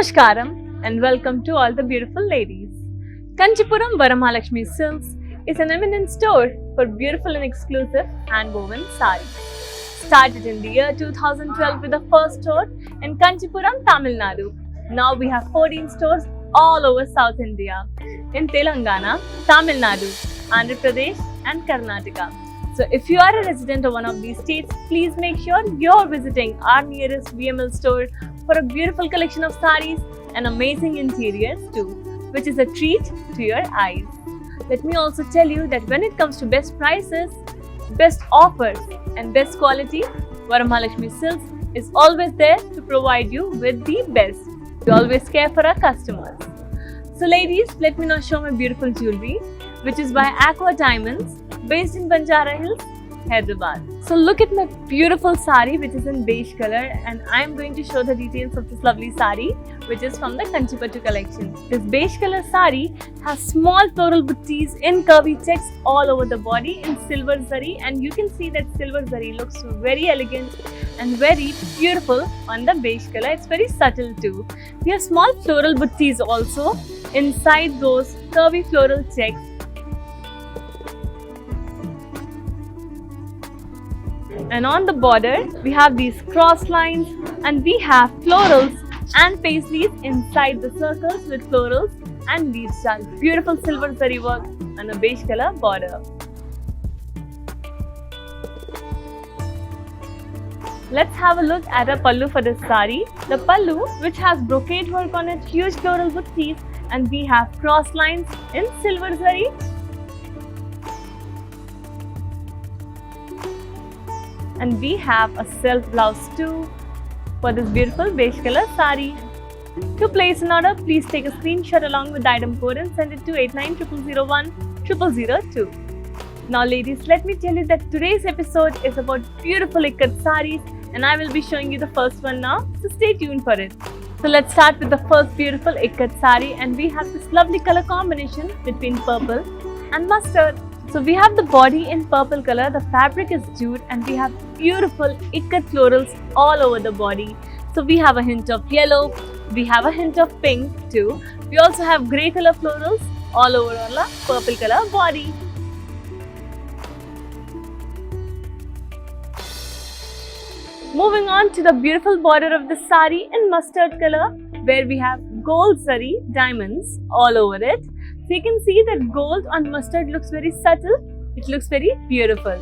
Namaskaram and welcome to all the beautiful ladies. Kanchipuram Varamahalakshmi Silks is an eminent store for beautiful and exclusive hand-woven sarees. Started in the year 2012 with the first store in Kanchipuram, Tamil Nadu. Now we have 14 stores all over South India in Telangana, Tamil Nadu, Andhra Pradesh and Karnataka. So if you are a resident of one of these states, please make sure you're visiting our nearest VML store for a beautiful collection of sarees and amazing interiors too, which is a treat to your eyes. Let me also tell you that when it comes to best prices, best offers and best quality, Varamahalakshmi Silks is always there to provide you with the best. We always care for our customers. So ladies, let me now show my beautiful jewelry, which is by Aqua Diamonds, based in Banjara Hills, Hyderabad. So look at my beautiful sari, which is in beige color, and I am going to show the details of this lovely sari, which is from the Kanchipattu collection. This beige color sari has small floral buttees in curvy checks all over the body in silver zari, and you can see that silver zari looks very elegant and very beautiful on the beige color. It's very subtle too. We have small floral buttees also inside those curvy floral checks. And on the border, we have these cross lines and we have florals and paisleys inside the circles with florals and leaves done. Beautiful silver zari work on a beige color border. Let's have a look at a pallu for this sari. The pallu, which has brocade work on it, huge floral buttees, and we have cross lines in silver zari. And we have a self blouse too for this beautiful beige color sari. To place an order, please take a screenshot along with the item code and send it to 8900010002. Now ladies, let me tell you that today's episode is about beautiful ikat saris, and I will be showing you the first one now, so stay tuned for it. So let's start with the first beautiful ikat sari, and we have this lovely color combination between purple and mustard. So we have the body in purple color, the fabric is jute, and we have beautiful ikat florals all over the body. So we have a hint of yellow, we have a hint of pink too. We also have grey color florals all over on the purple color body. Moving on to the beautiful border of the sari in mustard color, where we have gold zari diamonds all over it. So you can see that gold on mustard looks very subtle, it looks very beautiful.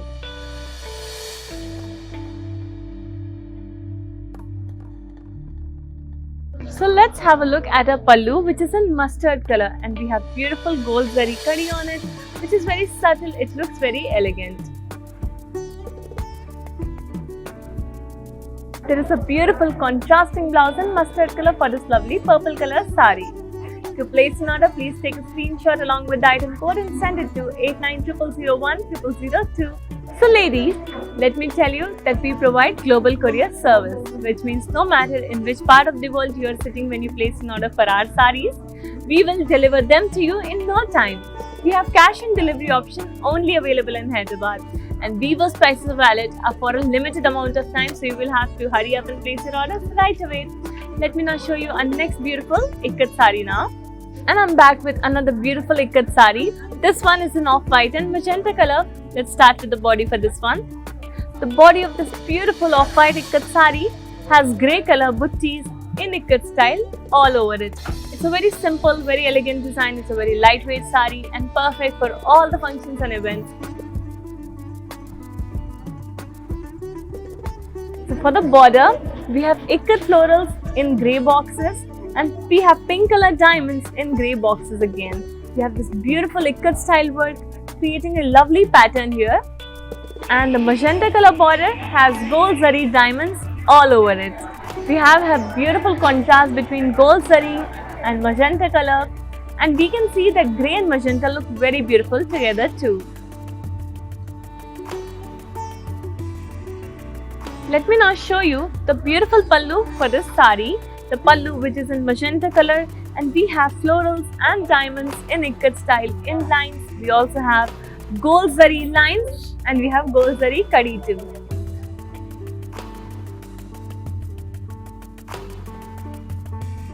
So let's have a look at a pallu, which is in mustard color, and we have beautiful gold zari kadi on it, which is very subtle, it looks very elegant. There is a beautiful contrasting blouse in mustard color for this lovely purple color sari. To place an order, please take a screenshot along with the item code and send it to 8900010002. So ladies, let me tell you that we provide global courier service, which means no matter in which part of the world you are sitting when you place an order for our saris, we will deliver them to you in no time. We have cash and delivery option only available in Hyderabad, and Weavers prices are valid for a limited amount of time, so you will have to hurry up and place your orders right away. Let me now show you our next beautiful ikat sari now. And I'm back with another beautiful ikat sari. This one is in off-white and magenta color. Let's start with the body for this one. The body of this beautiful off-white ikat sari has grey color buttees in ikat style all over it. It's a very simple, very elegant design. It's a very lightweight sari and perfect for all the functions and events. So for the border, we have ikat florals in grey boxes, and we have pink color diamonds in grey boxes again. We have this beautiful ikat style work creating a lovely pattern here, and the magenta color border has gold zari diamonds all over it. We have a beautiful contrast between gold zari and magenta color, and we can see that grey and magenta look very beautiful together too. Let me now show you the beautiful pallu for this sari. The pallu, which is in magenta color, and we have florals and diamonds in ikat style in lines. We also have gold zari lines, and we have gold zari kadi too.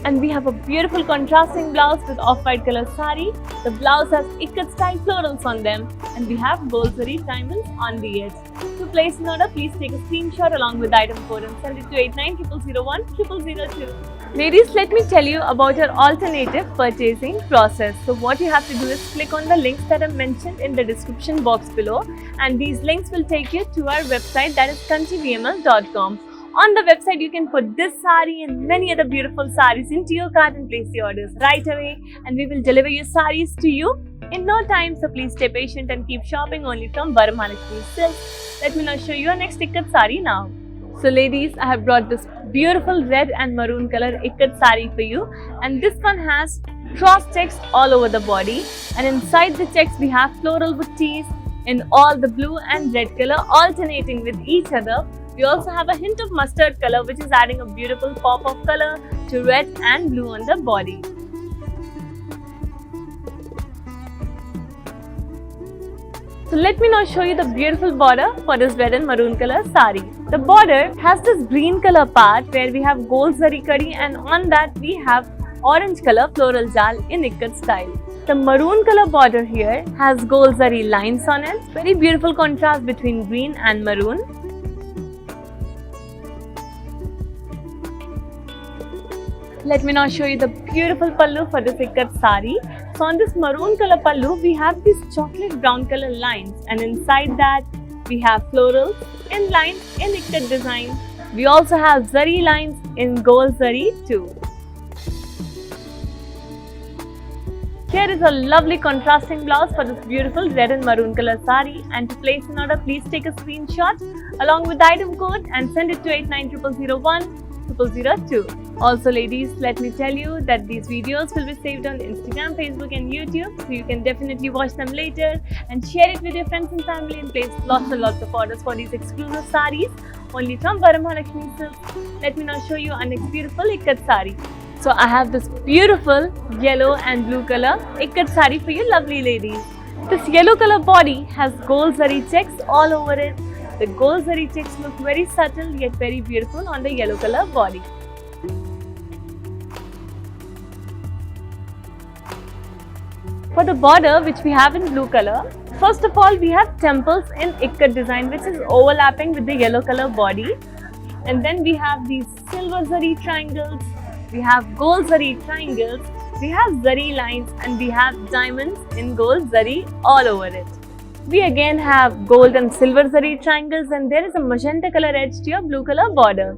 And we have a beautiful contrasting blouse with off-white color sari. The blouse has ikat style florals on them, and we have gold zari diamonds on the edge. To place an order, please take a screenshot along with the item code and send it to 8900010002. Ladies, let me tell you about your alternative purchasing process. So what you have to do is click on the links that are mentioned in the description box below, and these links will take you to our website, that is kanchivml.com. On the website, you can put this sari and many other beautiful saris into your cart and place the orders right away, and we will deliver your saris to you in no time. So please stay patient and keep shopping only from Varamahalakshmi Silks. Let me now show you our next ikat sari now. So ladies, I have brought this beautiful red and maroon color ikat sari for you, and this one has cross checks all over the body, and inside the checks we have floral booties in all the blue and red color alternating with each other. We also have a hint of mustard color, which is adding a beautiful pop of color to red and blue on the body. So let me now show you the beautiful border for this red and maroon color sari. The border has this green color part where we have gold zari kadi, and on that we have orange color floral jal in ikat style. The maroon color border here has gold zari lines on it. Very beautiful contrast between green and maroon. Let me now show you the beautiful pallu for this ikat sari. So on this maroon color pallu, we have these chocolate brown color lines, and inside that we have florals in lines in ikat design. We also have zari lines in gold zari too. Here is a lovely contrasting blouse for this beautiful red and maroon color sari, and to place an order, please take a screenshot along with the item code and send it to 8900010002. Also ladies, let me tell you that these videos will be saved on Instagram, Facebook and YouTube, so you can definitely watch them later and share it with your friends and family and place lots and lots of orders for these exclusive saris only from Varamahalakshmi Silks. Let me now show you our next beautiful ikat sari. So I have this beautiful yellow and blue color ikat sari for you lovely ladies. This yellow color body has gold zari checks all over it. The gold zari checks look very subtle yet very beautiful on the yellow color body. For the border, which we have in blue color, first of all we have temples in ikat design, which is overlapping with the yellow color body, and then we have these silver zari triangles, we have gold zari triangles, we have zari lines, and we have diamonds in gold zari all over it. We again have gold and silver zari triangles, and there is a magenta color edge to your blue color border.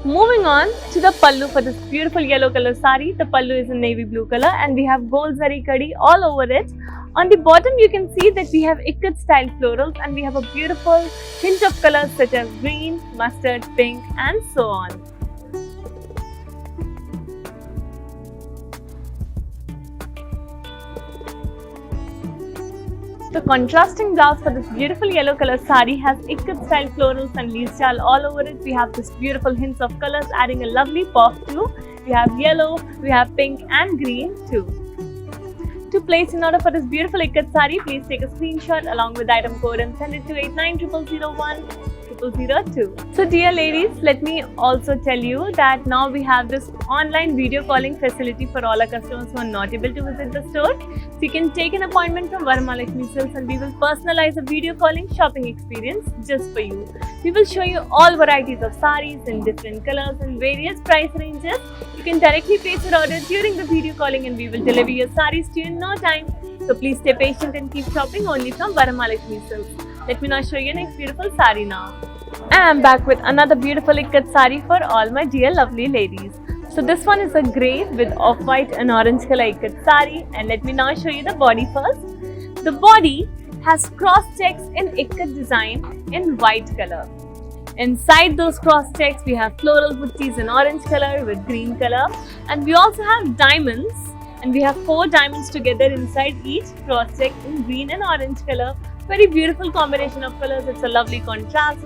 Moving on to the pallu for this beautiful yellow color sari. The pallu is in navy blue color, and we have gold zari kadi all over it. On the bottom you can see that we have ikat style florals, and we have a beautiful hint of colors such as green, mustard, pink and so on. The contrasting blouse for this beautiful yellow color sari has ikat style florals and leaves jal all over it. We have this beautiful hints of colors adding a lovely pop too. We have yellow, we have pink and green too. To place an order for this beautiful ikat sari, please take a screenshot along with the item code and send it to 8900010002. So dear ladies, let me also tell you that now we have this online video calling facility for all our customers who are not able to visit the store. So you can take an appointment from Varamahalakshmi Silks, and we will personalize a video calling shopping experience just for you. We will show you all varieties of saris in different colors and various price ranges. You can directly place your order during the video calling, and we will deliver your saris to you in no time. So please stay patient and keep shopping only from Varamahalakshmi Silks. Let me now show you next beautiful sari now. I am back with another beautiful ikat sari for all my dear lovely ladies. So this one is a grey with off-white and orange color ikat sari, and let me now show you the body first. The body has cross checks in ikat design in white color. Inside those cross checks we have floral booties in orange color with green color, and we also have diamonds, and we have 4 diamonds together inside each cross check in green and orange color. Very beautiful combination of colors. It's a lovely contrast.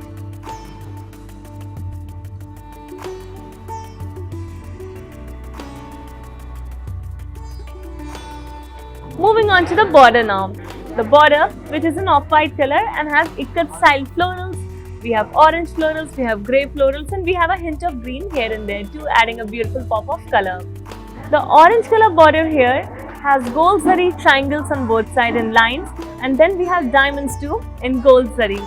Moving on to the border now. The border, which is an off-white color and has ikat style florals, We have orange florals, we have grey florals, and we have a hint of green here and there too, adding a beautiful pop of color. The orange color border here has gold zari triangles on both sides in lines, and then we have diamonds too in gold zari.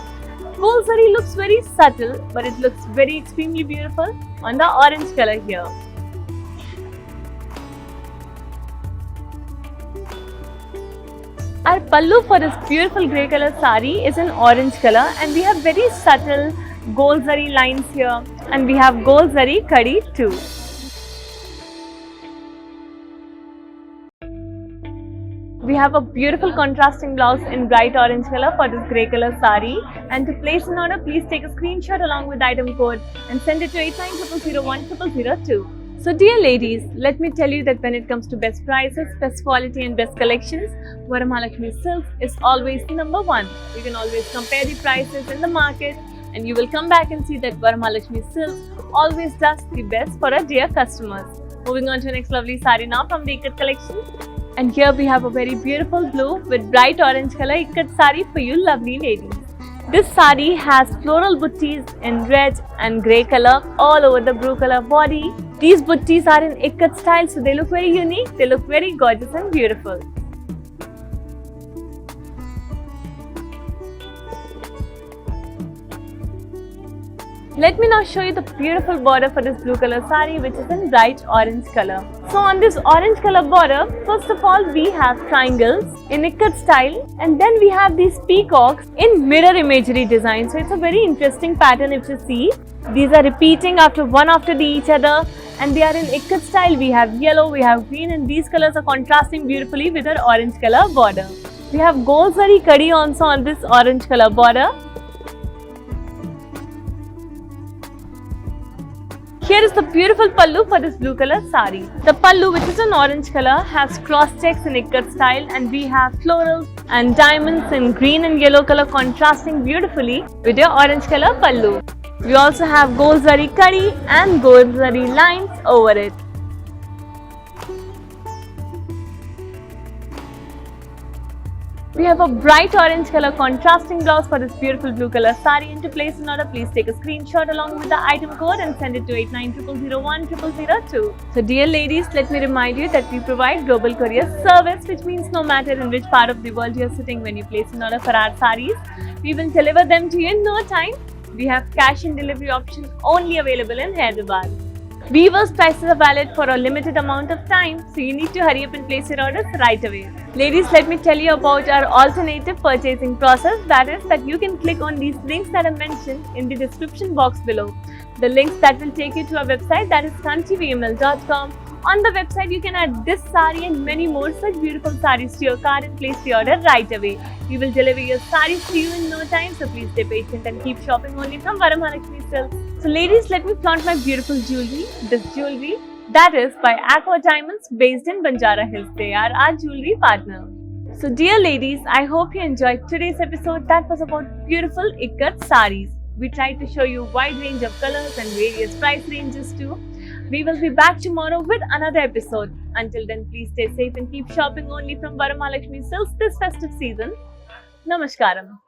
Gold zari looks very subtle, but it looks very extremely beautiful on the orange color here. Our pallu for this beautiful grey color sari is in orange color, and we have very subtle gold zari lines here, and we have gold zari kadi too. We have a beautiful contrasting blouse in bright orange color for this grey color sari, and to place an order, please take a screenshot along with item code and send it to 8900010002. So dear ladies, let me tell you that when it comes to best prices, best quality and best collections, Varamahalakshmi Silks is always number one. You can always compare the prices in the market, and you will come back and see that Varamahalakshmi Silks always does the best for our dear customers. Moving on to the next lovely sari now from the Ikat collection. And here we have a very beautiful blue with bright orange color Ikat sari for you lovely ladies. This sari has floral buttis in red and grey color all over the blue color body. These buttis are in Ikat style, so they look very unique, they look very gorgeous and beautiful. Let me now show you the beautiful border for this blue color sari, which is in bright orange color. So on this orange color border, first of all we have triangles in Ikat style, and then we have these peacocks in mirror imagery design. So it's a very interesting pattern if you see. These are repeating one after each other, and they are in Ikat style. We have yellow, we have green, and these colors are contrasting beautifully with our orange color border. We have gold zari kadi also on this orange color border. Here is the beautiful pallu for this blue color sari. The pallu, which is in orange color, has cross checks in Ikat style, and we have florals and diamonds in green and yellow color contrasting beautifully with your orange color pallu. We also have gold zari kadi and gold zari lines over it. We have a bright orange color contrasting blouse for this beautiful blue color sari, and to place an order, please take a screenshot along with the item code and send it to 8900010002. So dear ladies, let me remind you that we provide global courier service, which means no matter in which part of the world you are sitting when you place an order for our saris, we will deliver them to you in no time. We have cash and delivery option only available in Hyderabad. Weavers' prices are valid for a limited amount of time, so you need to hurry up and place your orders right away. Ladies, let me tell you about our alternative purchasing process. That is that you can click on these links that are mentioned in the description box below. The links that will take you to our website, that is kanchivml.com. On the website, you can add this sari and many more such beautiful saris to your cart and place the order right away. We will deliver your saris to you in no time, so please stay patient and keep shopping only from Varamahalakshmi Silks. So ladies, let me flaunt my beautiful jewelry. This jewelry, that is by Aqua Diamonds, based in Banjara Hills. They are our jewelry partner. So dear ladies, I hope you enjoyed today's episode that was about beautiful Ikat saris. We tried to show you a wide range of colors and various price ranges too. We will be back tomorrow with another episode. Until then, please stay safe and keep shopping only from Varamahalakshmi Silks this festive season. Namaskaram.